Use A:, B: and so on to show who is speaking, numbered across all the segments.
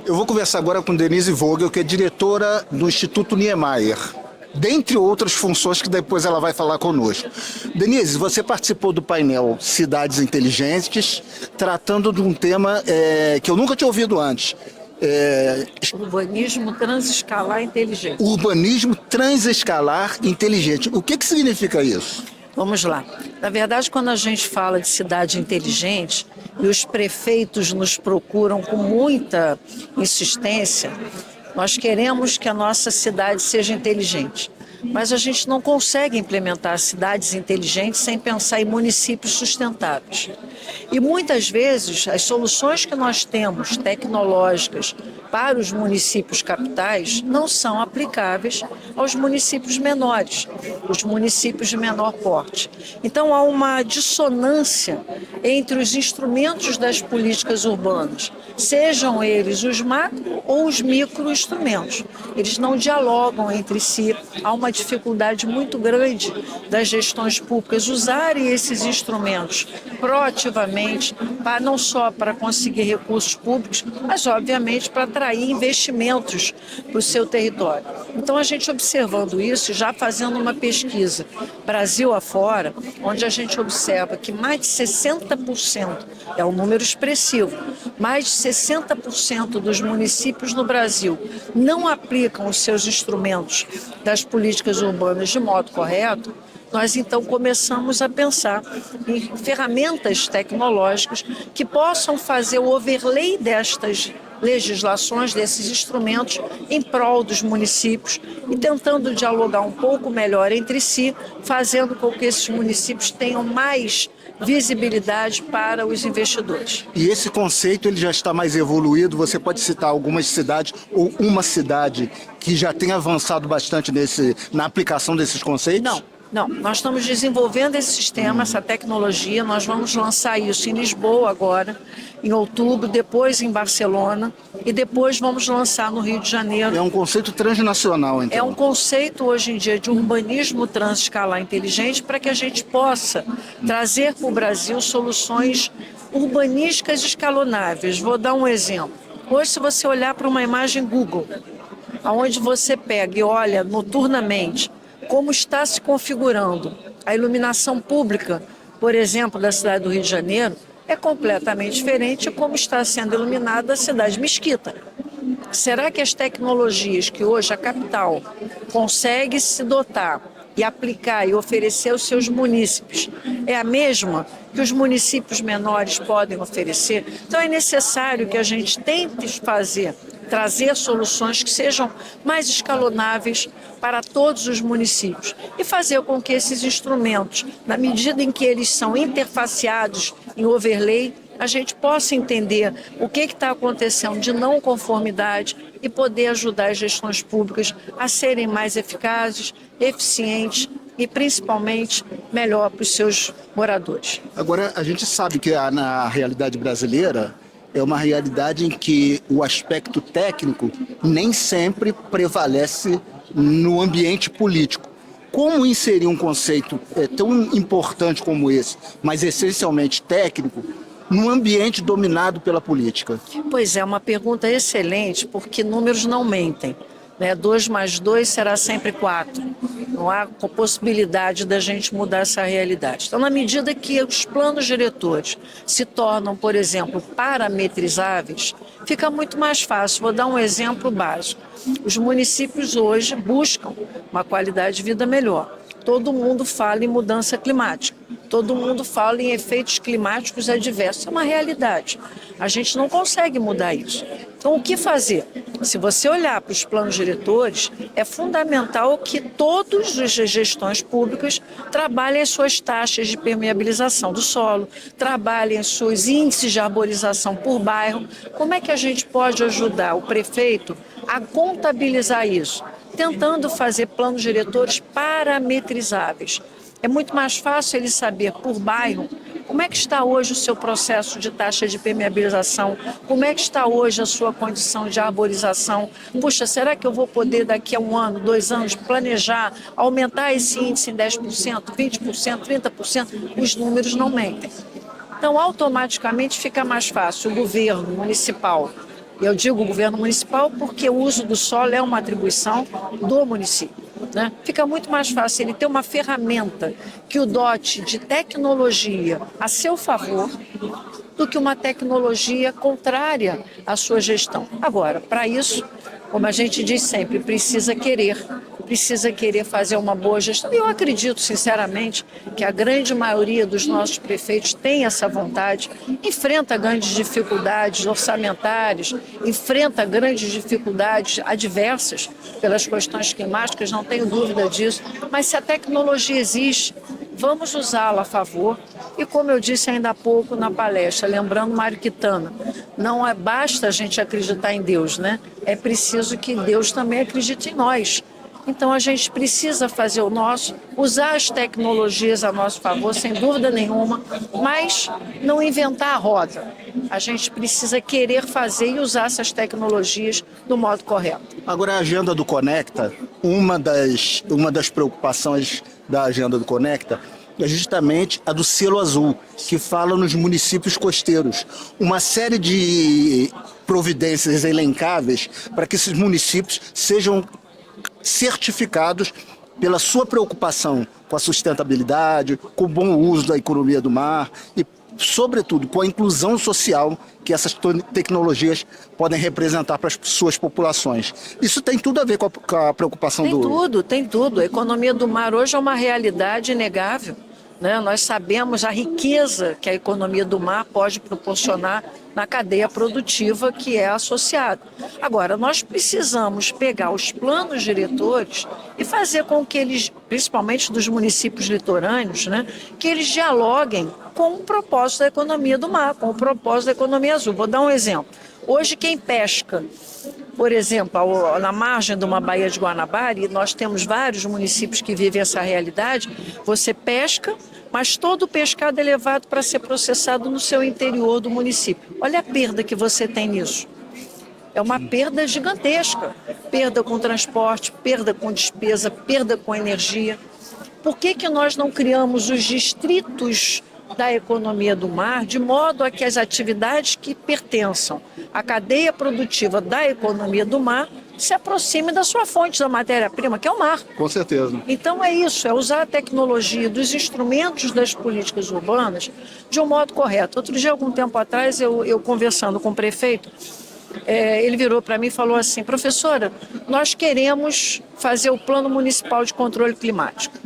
A: Eu vou conversar agora com Denise Vogel, que é diretora do Instituto Niemeyer, dentre outras funções que depois ela vai falar conosco. Denise, você participou do painel Cidades Inteligentes, tratando de um tema que eu nunca tinha ouvido antes.
B: Urbanismo transescalar inteligente.
A: Urbanismo transescalar inteligente. O que significa isso?
B: Vamos lá. Na verdade, quando a gente fala de cidade inteligente e os prefeitos nos procuram com muita insistência, nós queremos que a nossa cidade seja inteligente. Mas a gente não consegue implementar cidades inteligentes sem pensar em municípios sustentáveis. E muitas vezes as soluções que nós temos tecnológicas para os municípios capitais não são aplicáveis aos municípios menores, os municípios de menor porte. Então há uma dissonância entre os instrumentos das políticas urbanas, sejam eles os macro ou os microinstrumentos. Eles não dialogam entre si, há uma dificuldade muito grande das gestões públicas usarem esses instrumentos proativamente, não só para conseguir recursos públicos, mas obviamente para atrair investimentos para o seu território. Então a gente observando isso, já fazendo uma pesquisa Brasil afora, onde a gente observa que mais de 60%, é um número expressivo, mais de 60% dos municípios no Brasil não aplicam os seus instrumentos das políticas urbanas de modo correto. Nós então começamos a pensar em ferramentas tecnológicas que possam fazer o overlay destas legislações, desses instrumentos em prol dos municípios e tentando dialogar um pouco melhor entre si, fazendo com que esses municípios tenham mais visibilidade para os investidores.
A: E esse conceito ele já está mais evoluído? Você pode citar algumas cidades ou uma cidade que já tem avançado bastante na aplicação desses conceitos?
B: Não, nós estamos desenvolvendo esse sistema, essa tecnologia, nós vamos lançar isso em Lisboa agora, em outubro, depois em Barcelona e depois vamos lançar no Rio de Janeiro.
A: É um conceito transnacional, então.
B: É um conceito hoje em dia de urbanismo transescalar inteligente para que a gente possa trazer para o Brasil soluções urbanísticas escalonáveis. Vou dar um exemplo. Hoje, se você olhar para uma imagem Google, onde você pega e olha noturnamente como está se configurando a iluminação pública, por exemplo, da cidade do Rio de Janeiro, é completamente diferente de como está sendo iluminada a cidade de Mesquita. Será que as tecnologias que hoje a capital consegue se dotar e aplicar e oferecer aos seus munícipes é a mesma que os municípios menores podem oferecer? Então é necessário que a gente tente trazer soluções que sejam mais escalonáveis para todos os municípios e fazer com que esses instrumentos, na medida em que eles são interfaceados em overlay, a gente possa entender o que está acontecendo de não conformidade e poder ajudar as gestões públicas a serem mais eficazes, eficientes e, principalmente, melhor para os seus moradores.
A: Agora, a gente sabe que na realidade brasileira é uma realidade em que o aspecto técnico nem sempre prevalece no ambiente político. Como inserir um conceito tão importante como esse, mas essencialmente técnico, num ambiente dominado pela política?
B: Pois é, uma pergunta excelente, porque números não mentem. 2 mais 2 será sempre 4. Não há possibilidade da gente mudar essa realidade. Então, na medida que os planos diretores se tornam, por exemplo, parametrizáveis, fica muito mais fácil. Vou dar um exemplo básico. Os municípios hoje buscam uma qualidade de vida melhor. Todo mundo fala em mudança climática, todo mundo fala em efeitos climáticos adversos. É uma realidade. A gente não consegue mudar isso. Então, o que fazer? Se você olhar para os planos diretores, é fundamental que todas as gestões públicas trabalhem as suas taxas de permeabilização do solo, trabalhem os seus índices de arborização por bairro. Como é que a gente pode ajudar o prefeito a contabilizar isso? Tentando fazer planos diretores parametrizáveis. É muito mais fácil ele saber por bairro como é que está hoje o seu processo de taxa de permeabilização, como é que está hoje a sua condição de arborização. Puxa, será que eu vou poder daqui a 1 ano, 2 anos, planejar, aumentar esse índice em 10%, 20%, 30%? Os números não mentem. Então, automaticamente fica mais fácil o governo municipal Eu digo governo municipal porque o uso do solo é uma atribuição do município, né? Fica muito mais fácil ele ter uma ferramenta que o dote de tecnologia a seu favor do que uma tecnologia contrária à sua gestão. Agora, para isso, como a gente diz sempre, precisa querer fazer uma boa gestão. E eu acredito, sinceramente, que a grande maioria dos nossos prefeitos tem essa vontade, enfrenta grandes dificuldades orçamentárias, enfrenta grandes dificuldades adversas pelas questões climáticas, não tenho dúvida disso, mas se a tecnologia existe, vamos usá-la a favor. E como eu disse ainda há pouco na palestra, lembrando Mário Quintana, não basta a gente acreditar em Deus, né? É preciso que Deus também acredite em nós. Então a gente precisa fazer o nosso, usar as tecnologias a nosso favor, sem dúvida nenhuma, mas não inventar a roda. A gente precisa querer fazer e usar essas tecnologias do modo correto.
A: Agora, a agenda do Conecta, uma das preocupações da agenda do Conecta é justamente a do selo azul, que fala nos municípios costeiros. Uma série de providências elencáveis para que esses municípios sejam certificados pela sua preocupação com a sustentabilidade, com o bom uso da economia do mar e, sobretudo, com a inclusão social que essas tecnologias podem representar para as suas populações. Isso tem tudo a ver com a preocupação
B: Tem tudo. A economia do mar hoje é uma realidade inegável, né? Nós sabemos a riqueza que a economia do mar pode proporcionar na cadeia produtiva que é associada. Agora, nós precisamos pegar os planos diretores e fazer com que eles, principalmente dos municípios litorâneos, né, que eles dialoguem com o propósito da economia do mar, com o propósito da economia azul. Vou dar um exemplo. Hoje, quem pesca, por exemplo, na margem de uma baía de Guanabara, e nós temos vários municípios que vivem essa realidade, você pesca, mas todo o pescado é levado para ser processado no seu interior do município. Olha a perda que você tem nisso. É uma perda gigantesca. Perda com transporte, perda com despesa, perda com energia. Por que nós não criamos os distritos da economia do mar, de modo a que as atividades que pertençam à cadeia produtiva da economia do mar se aproxime da sua fonte da matéria-prima, que é o mar.
A: Com certeza.
B: Então é isso, é usar a tecnologia dos instrumentos das políticas urbanas de um modo correto. Outro dia, algum tempo atrás, eu conversando com o prefeito, ele virou para mim e falou assim: professora, nós queremos fazer o Plano Municipal de Controle Climático.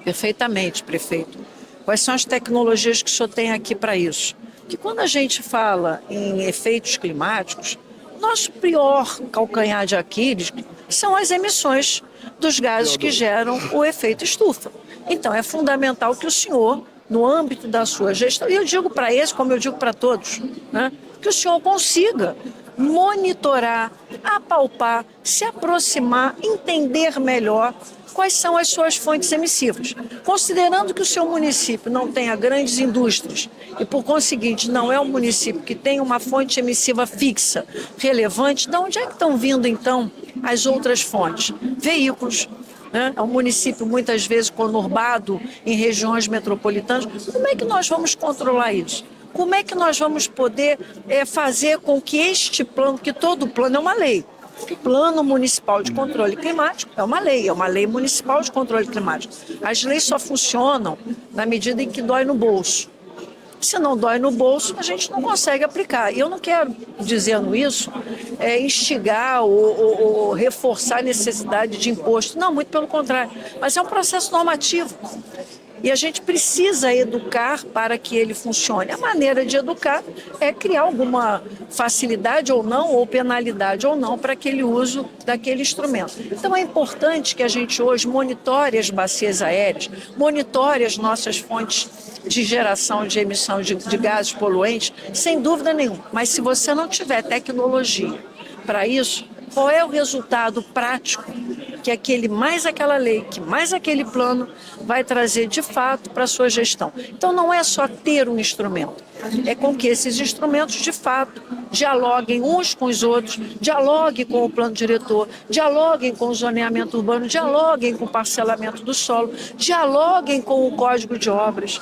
B: Perfeitamente, prefeito. Quais são as tecnologias que o senhor tem aqui para isso? Que quando a gente fala em efeitos climáticos, nosso pior calcanhar de Aquiles são as emissões dos gases que geram o efeito estufa. Então, é fundamental que o senhor, no âmbito da sua gestão, e eu digo para esse, como eu digo para todos, né, que o senhor consiga monitorar, apalpar, se aproximar, entender melhor quais são as suas fontes emissivas. Considerando que o seu município não tenha grandes indústrias e, por conseguinte, não é um município que tem uma fonte emissiva fixa, relevante, de onde é que estão vindo, então, as outras fontes? Veículos. Né? É um município, muitas vezes, conurbado em regiões metropolitanas. Como é que nós vamos controlar isso? Como é que nós vamos poder fazer com que este plano, que todo plano é uma lei, o Plano Municipal de Controle Climático é uma lei municipal de controle climático. As leis só funcionam na medida em que dói no bolso. Se não dói no bolso, a gente não consegue aplicar. E eu não quero, dizendo isso, instigar ou reforçar a necessidade de imposto. Não, muito pelo contrário. Mas é um processo normativo. E a gente precisa educar para que ele funcione. A maneira de educar é criar alguma facilidade ou não, ou penalidade ou não, para aquele uso daquele instrumento. Então é importante que a gente hoje monitore as bacias aéreas, monitore as nossas fontes de geração de emissão de gases poluentes, sem dúvida nenhuma. Mas se você não tiver tecnologia para isso, qual é o resultado prático que mais aquela lei, que mais aquele plano vai trazer de fato para a sua gestão? Então não é só ter um instrumento, é com que esses instrumentos de fato dialoguem uns com os outros, dialoguem com o plano diretor, dialoguem com o zoneamento urbano, dialoguem com o parcelamento do solo, dialoguem com o código de obras.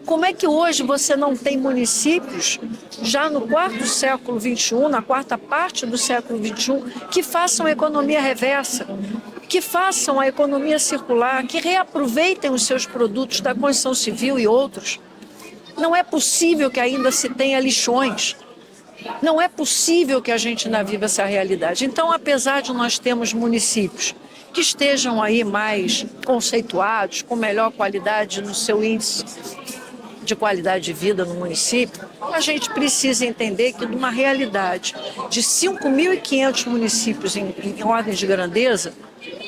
B: Como é que hoje você não tem municípios, já no quarto século XXI, na quarta parte do século XXI, que façam economia reversa, que façam a economia circular, que reaproveitem os seus produtos da construção civil e outros? Não é possível que ainda se tenha lixões. Não é possível que a gente ainda viva essa realidade. Então, apesar de nós termos municípios que estejam aí mais conceituados, com melhor qualidade no seu índice de qualidade de vida no município, a gente precisa entender que numa realidade de 5.500 municípios em ordem de grandeza,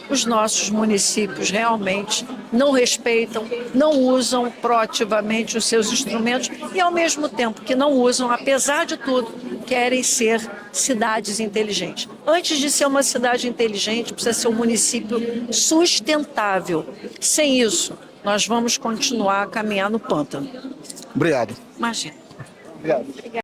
B: os nossos municípios realmente não respeitam, não usam proativamente os seus instrumentos e, ao mesmo tempo que não usam, apesar de tudo, querem ser cidades inteligentes. Antes de ser uma cidade inteligente, precisa ser um município sustentável. Sem isso, nós vamos continuar a caminhar no pântano.
A: Obrigado.
B: Imagina.
A: Obrigado.